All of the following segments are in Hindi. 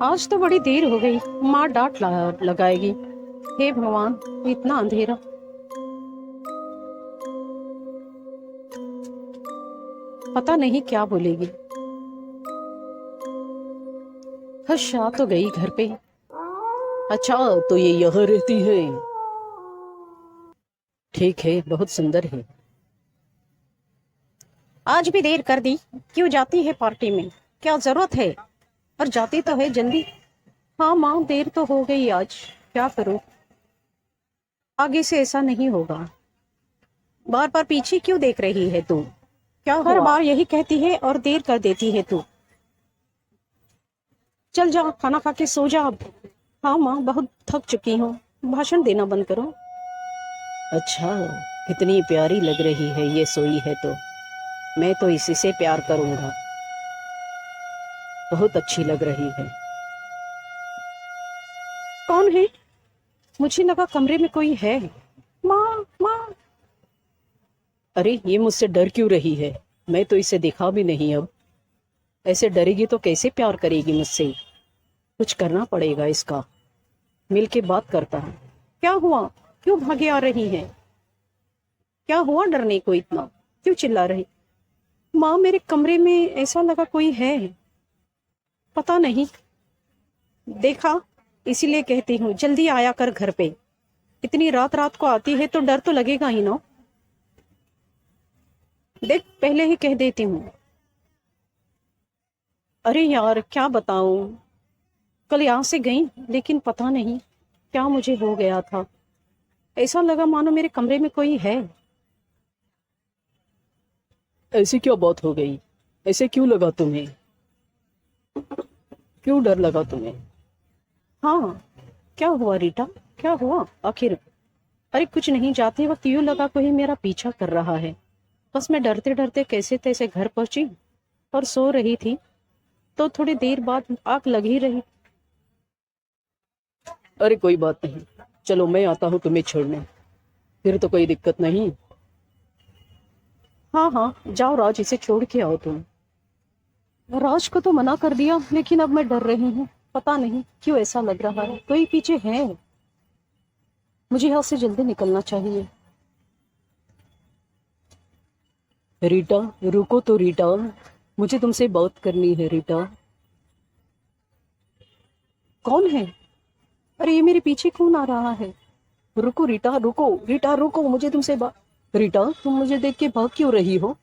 आज तो बड़ी देर हो गई, माँ डांट लगाएगी। हे भगवान, इतना अंधेरा। पता नहीं क्या बोलेगी। हर्षा तो गई घर पे। अच्छा, तो ये यहाँ रहती है। ठीक है, बहुत सुंदर है। आज भी देर कर दी। क्यों जाती है पार्टी में? क्या जरूरत है? पर जाती तो है जल्दी। हाँ माँ, देर तो हो गई आज। क्या करूं? आगे से ऐसा नहीं होगा। बार बार पीछे क्यों देख रही है तू? क्या हर बार यही कहती है और देर कर देती है तू। चल जा, खाना खा के सो जा अब। हाँ माँ, बहुत थक चुकी हूँ। भाषण देना बंद करो। अच्छा, कितनी प्यारी लग रही है ये सोई है तो। मैं तो इसी से प्यार करूंगा। बहुत अच्छी लग रही है। कौन है? मुझे लगा कमरे में कोई है। माँ माँ। अरे, ये मुझसे डर क्यों रही है? मैं तो इसे देखा भी नहीं अब। ऐसे डरेगी तो कैसे प्यार करेगी मुझसे? कुछ करना पड़ेगा इसका। मिल के बात करता है। क्या हुआ? क्यों भागे आ रही है? क्या हुआ डरने को इतना? क्यों चिल्ला रही? माँ, मेरे कमरे में ऐसा लगा कोई है। पता नहीं, देखा, इसीलिए कहती हूँ जल्दी आया कर घर पे। इतनी रात रात को आती है तो डर तो लगेगा ही ना। देख, पहले ही कह देती हूँ। अरे यार, क्या बताऊं। कल यहाँ से गई, लेकिन पता नहीं क्या मुझे हो गया था। ऐसा लगा मानो मेरे कमरे में कोई है। ऐसी क्या बात हो गई? ऐसे क्यों लगा तुम्हें? क्यों डर लगा तुम्हें? हाँ, क्या हुआ रीटा? क्या हुआ आखिर? अरे कुछ नहीं, जाते वक्त यूं लगा कोई मेरा पीछा कर रहा है। बस मैं डरते डरते कैसे तैसे घर पहुंची और सो रही थी तो थोड़ी देर बाद आग लग ही रही। अरे कोई बात नहीं, चलो मैं आता हूँ तुम्हें छोड़ने। फिर तो कोई दिक्कत नहीं। हाँ हाँ, जाओ राज, इसे छोड़ के आओ तुम। राज को तो मना कर दिया, लेकिन अब मैं डर रही हूँ। पता नहीं क्यों ऐसा लग रहा है कोई पीछे है। मुझे यहाँ से जल्दी निकलना चाहिए। रीटा, रुको तो रीटा, मुझे तुमसे बात करनी है रीटा। कौन है? अरे ये मेरे पीछे कौन आ रहा है? रुको रीटा, रुको रीटा, रुको, मुझे तुमसे बात। रीटा, तुम मुझे देख के भाग क्यों रही हो?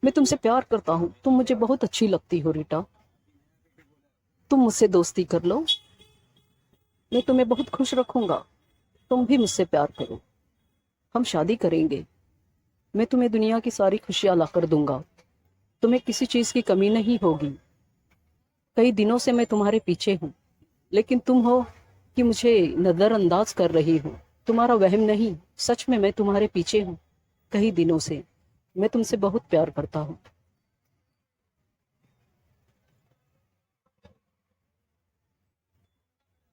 मैं तुमसे प्यार करता हूँ, तुम मुझे बहुत अच्छी लगती हो रीटा। तुम मुझसे दोस्ती कर लो, मैं तुम्हें बहुत खुश रखूंगा। तुम भी मुझसे प्यार करो, हम शादी करेंगे। मैं तुम्हें दुनिया की सारी खुशियां ला कर दूंगा। तुम्हें किसी चीज की कमी नहीं होगी। कई दिनों से मैं तुम्हारे पीछे हूँ, लेकिन तुम हो कि मुझे नजरअंदाज कर रही हो। तुम्हारा वहम नहीं, सच में मैं तुम्हारे पीछे हूँ कई दिनों से। मैं तुमसे बहुत प्यार करता हूँ।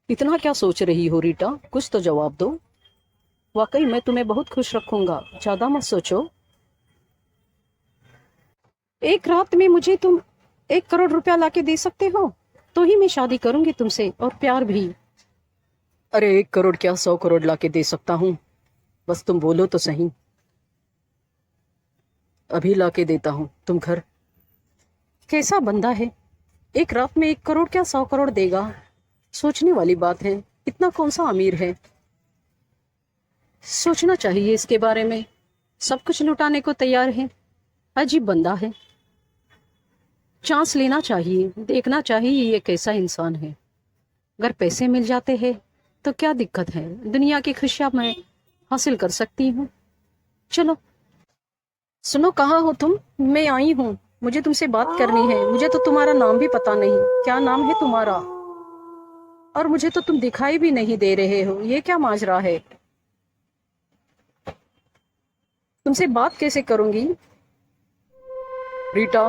इतना क्या सोच रही हो रीटा? कुछ तो जवाब दो। वाकई मैं तुम्हें बहुत खुश रखूंगा, ज्यादा मत सोचो। एक रात में मुझे तुम 1 करोड़ रुपया लाके दे सकते हो तो ही मैं शादी करूंगी तुमसे, और प्यार भी। अरे 1 करोड़ क्या, 100 करोड़ लाके दे सकता हूँ। बस तुम बोलो तो सही। अभी लाके देता हूँ, तुम घर। कैसा बंदा है? एक रात में 1 करोड़ क्या, 100 करोड़ देगा? सोचने वाली बात है। इतना कौन सा अमीर है? सोचना चाहिए इसके बारे में। सब कुछ लुटाने को तैयार है। अजीब बंदा है। चांस लेना चाहिए, देखना चाहिए ये कैसा इंसान है। अगर पैसे मिल जाते हैं तो क्या दिक्कत है? दुनिया की खुशियां मैं हासिल कर सकती हूँ। चलो। सुनो, कहाँ हो तुम? मैं आई हूँ, मुझे तुमसे बात करनी है। मुझे तो तुम्हारा नाम भी पता नहीं। क्या नाम है तुम्हारा? और मुझे तो तुम दिखाई भी नहीं दे रहे हो, ये क्या माजरा है? तुमसे बात कैसे करूंगी? रीटा,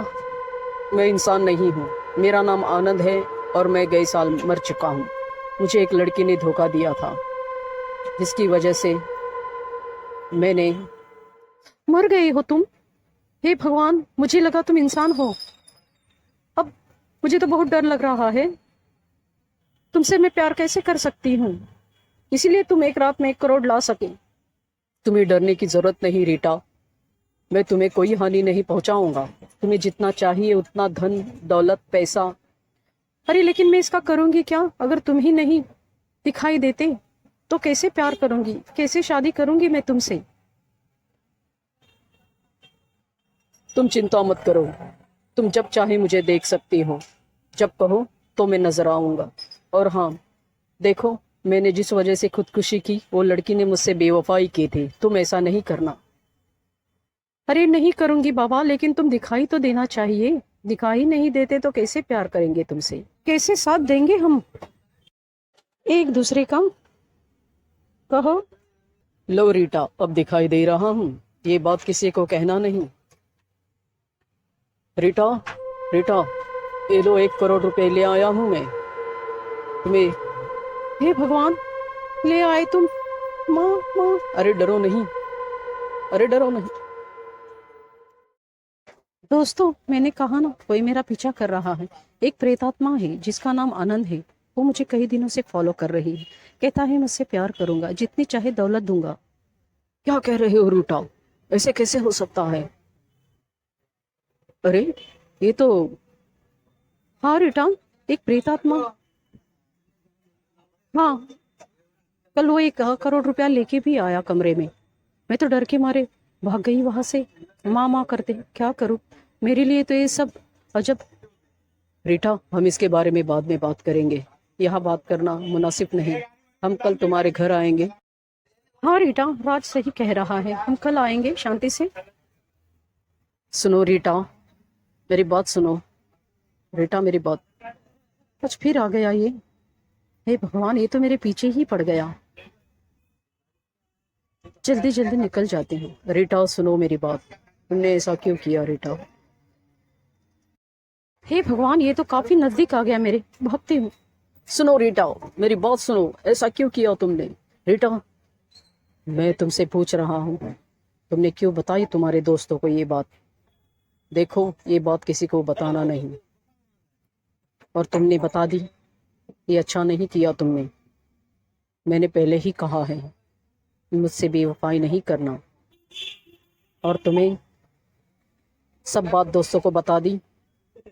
मैं इंसान नहीं हूँ। मेरा नाम आनंद है और मैं गए साल मर चुका हूँ। मुझे एक लड़की ने धोखा दिया था, जिसकी वजह से मैंने। मर गए हो तुम? हे भगवान, मुझे लगा तुम इंसान हो। अब मुझे तो बहुत डर लग रहा है। तुमसे मैं प्यार कैसे कर सकती हूँ? इसीलिए तुम एक रात में 1 करोड़ ला सके। तुम्हें डरने की जरूरत नहीं रीटा, मैं तुम्हें कोई हानि नहीं पहुंचाऊंगा। तुम्हें जितना चाहिए उतना धन दौलत पैसा। अरे लेकिन मैं इसका करूंगी क्या? अगर तुम ही नहीं दिखाई देते तो कैसे प्यार करूंगी, कैसे शादी करूंगी मैं तुमसे? तुम चिंता मत करो, तुम जब चाहे मुझे देख सकती हो, जब कहो तो मैं नजर आऊंगा। और हाँ देखो, मैंने जिस वजह से खुदकुशी की वो लड़की ने मुझसे बेवफाई की थी, तुम ऐसा नहीं करना। अरे नहीं करूंगी बाबा, लेकिन तुम दिखाई तो देना चाहिए। दिखाई नहीं देते तो कैसे प्यार करेंगे तुमसे, कैसे साथ देंगे हम एक दूसरे का? कहो। लो रीटा, अब दिखाई दे रहा हूँ, ये बात किसी को कहना नहीं। रीटा, रीटा, ये लो 1 करोड़ रुपए ले आया हूँ मैं तुम्हें। हे भगवान, ले आए तुम? माँ माँ, अरे डरो नहीं, अरे डरो नहीं। दोस्तों, मैंने कहा ना, कोई मेरा पीछा कर रहा है। एक प्रेतात्मा है जिसका नाम आनंद है। वो मुझे कई दिनों से फॉलो कर रही है। कहता है मुझसे प्यार करूंगा, जितनी चाहे दौलत दूंगा। क्या कह रहे हो रूटा? ऐसे कैसे हो सकता है? अरे ये तो, हाँ रीटा, एक प्रेतात्मा। हाँ, कल वो 1 करोड़ रुपया लेके भी आया कमरे में। मैं तो डर के मारे भाग गई वहां से। माँ माँ करते, क्या करूं? मेरे लिए तो ये सब अजब। रीटा, हम इसके बारे में बाद में बात करेंगे, यहाँ बात करना मुनासिब नहीं। हम कल तुम्हारे घर आएंगे। हाँ रीटा, राज सही कह रहा है, हम कल आएंगे शांति से। सुनो रीटा, मेरी बात सुनो। रीटा मेरी बात। कुछ फिर आ गया ये। हे भगवान, ये तो मेरे पीछे ही पड़ गया। जल्दी जल्दी निकल जाते हैं। रीटा सुनो मेरी बात, तुमने ऐसा क्यों किया रीटा? हे भगवान, ये तो काफी नजदीक आ गया मेरे, भागती हूँ। सुनो रीटा, मेरी बात सुनो, ऐसा क्यों किया तुमने? रीटा, मैं तुमसे पूछ रहा हूँ, तुमने क्यों बताई तुम्हारे दोस्तों को ये बात? देखो, ये बात किसी को बताना नहीं। और तुमने बता दी, ये अच्छा नहीं किया तुमने। मैंने पहले ही कहा है मुझसे बेवफाई नहीं करना। और तुम्हें सब बात दोस्तों को बता दी।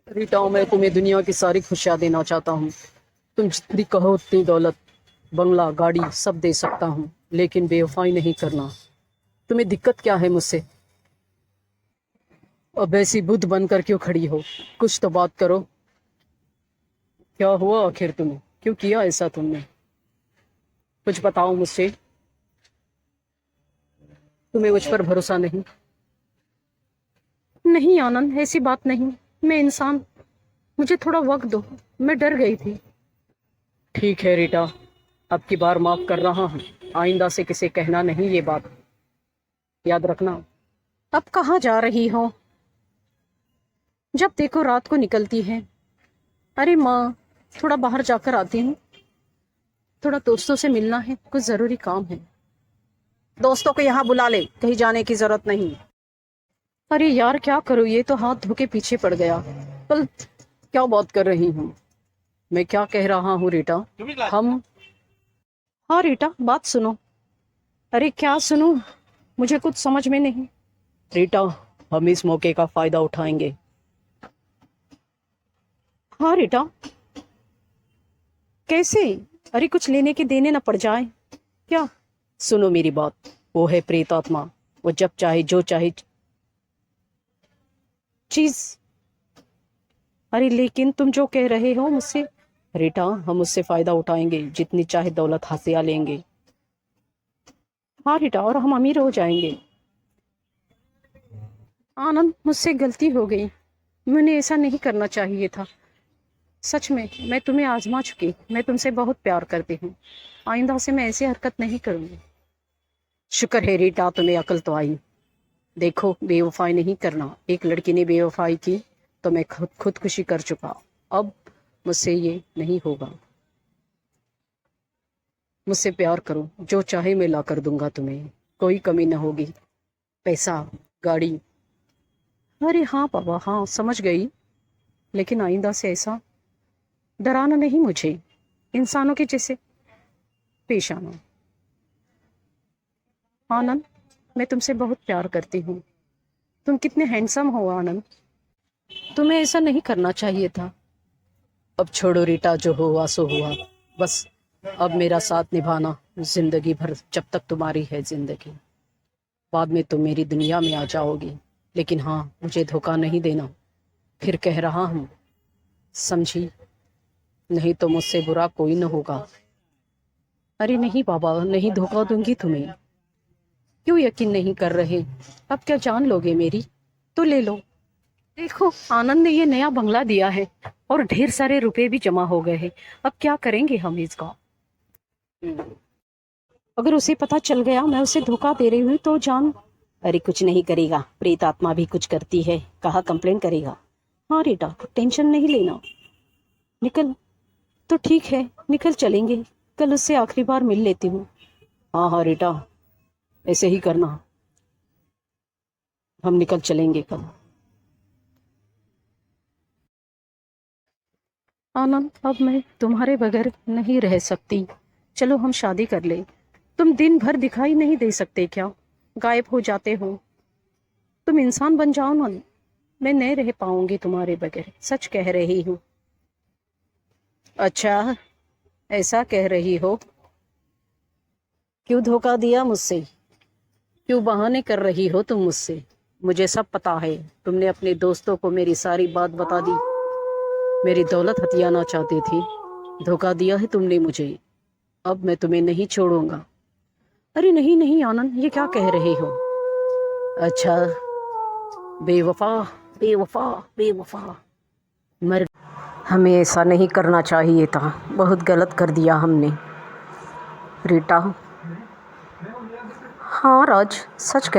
रीटा, मैं तुम्हें दुनिया की सारी खुशियाँ देना चाहता हूँ। तुम जितनी कहो उतनी दौलत बंगला गाड़ी सब दे सकता हूँ, लेकिन बेवफाई नहीं करना। तुम्हें दिक्कत क्या है मुझसे? अब ऐसी बुद्ध बनकर क्यों खड़ी हो? कुछ तो बात करो। क्या हुआ आखिर तुम्हें? क्यों किया ऐसा तुमने? कुछ बताओ मुझसे। तुम्हें मुझ पर भरोसा नहीं? नहीं आनंद, ऐसी बात नहीं। मैं इंसान, मुझे थोड़ा वक्त दो, मैं डर गई थी। ठीक है रीटा, अब की बार माफ कर रहा हूँ। आइंदा से किसे कहना नहीं ये बात, याद रखना। अब कहाँ जा रही हो? जब देखो रात को निकलती है। अरे माँ, थोड़ा बाहर जाकर आती हूँ, थोड़ा दोस्तों से मिलना है, कुछ जरूरी काम है। दोस्तों को यहाँ बुला ले, कहीं जाने की जरूरत नहीं। अरे यार क्या करूँ, ये तो हाथ धो के पीछे पड़ गया। कल क्या बात कर रही हूँ मैं? क्या कह रहा हूँ रीटा? हम, हाँ रीटा, बात सुनो। अरे क्या सुनूं, मुझे कुछ समझ में नहीं। रीटा, हम इस मौके का फायदा उठाएंगे। हाँ रीटा, कैसे? अरे कुछ लेने के देने ना पड़ जाए क्या? सुनो मेरी बात, वो है प्रेत आत्मा, वो जब चाहे जो चाहे चीज। अरे लेकिन तुम जो कह रहे हो मुझसे। रीटा, हम उससे फायदा उठाएंगे, जितनी चाहे दौलत हासिल लेंगे। हाँ रीटा, और हम अमीर हो जाएंगे। आनंद, मुझसे गलती हो गई, मैंने ऐसा नहीं करना चाहिए था। सच में मैं तुम्हें आजमा चुकी, मैं तुमसे बहुत प्यार करती हूँ। आइंदा से मैं ऐसी हरकत नहीं करूंगी। शुक्र है रीटा, तुम्हें अकल तो आई। देखो, बेवफाई नहीं करना। एक लड़की ने बेवफाई की तो मैं खुदकुशी कर चुका। अब मुझसे ये नहीं होगा। मुझसे प्यार करो, जो चाहे मैं ला कर दूंगा तुम्हें, कोई कमी ना होगी। पैसा, गाड़ी। अरे हाँ पापा, हाँ समझ गई, लेकिन आइंदा से ऐसा डराना नहीं मुझे। इंसानों के जैसे पेश आना। आनंद, मैं तुमसे बहुत प्यार करती हूँ। तुम कितने हैंडसम हो आनंद। तुम्हें ऐसा नहीं करना चाहिए था। अब छोड़ो रीटा, जो हुआ सो हुआ। बस अब मेरा साथ निभाना जिंदगी भर, जब तक तुम्हारी है जिंदगी। बाद में तुम मेरी दुनिया में आ जाओगी, लेकिन हाँ, मुझे धोखा नहीं देना। फिर कह रहा हूँ, समझी? नहीं तो मुझसे बुरा कोई न होगा। अरे नहीं बाबा, नहीं धोखा दूंगी तुम्हें। क्यों यकीन नहीं कर रहे? अब क्या जान लोगे मेरी? तो ले लो। देखो, आनंद ने ये नया बंगला दिया है और ढेर सारे रुपए भी जमा हो गए हैं। अब क्या करेंगे हम इसका? अगर उसे पता चल गया मैं उसे धोखा दे रही हूँ तो जान। अरे कुछ नहीं करेगा, प्रेत आत्मा भी कुछ करती है, कहा कंप्लेन करेगा। हाँ रीटा, टेंशन नहीं लेना। निकल। तो ठीक है, निकल चलेंगे। कल उससे आखिरी बार मिल लेती हूँ। हाँ हाँ रीटा, ऐसे ही करना। हम निकल चलेंगे कल। आनंद, अब मैं तुम्हारे बगैर नहीं रह सकती। चलो हम शादी कर ले। तुम दिन भर दिखाई नहीं दे सकते क्या? गायब हो जाते हो। तुम इंसान बन जाओ ना। मैं नहीं रह पाऊंगी तुम्हारे बगैर, सच कह रही हूँ। अच्छा, ऐसा कह रही हो? क्यों धोखा दिया मुझसे? क्यों बहाने कर रही हो तुम मुझसे? मुझे सब पता है। तुमने अपने दोस्तों को मेरी सारी बात बता दी। मेरी दौलत हथियाना चाहती थी। धोखा दिया है तुमने मुझे। अब मैं तुम्हें नहीं छोड़ूंगा। अरे नहीं नहीं आनंद, ये क्या कह रहे हो? अच्छा, बेवफा, बेवफा, बेवफा। मर। हमें ऐसा नहीं करना चाहिए था। बहुत गलत कर दिया हमने। रीटा। हाँ राज, सच कह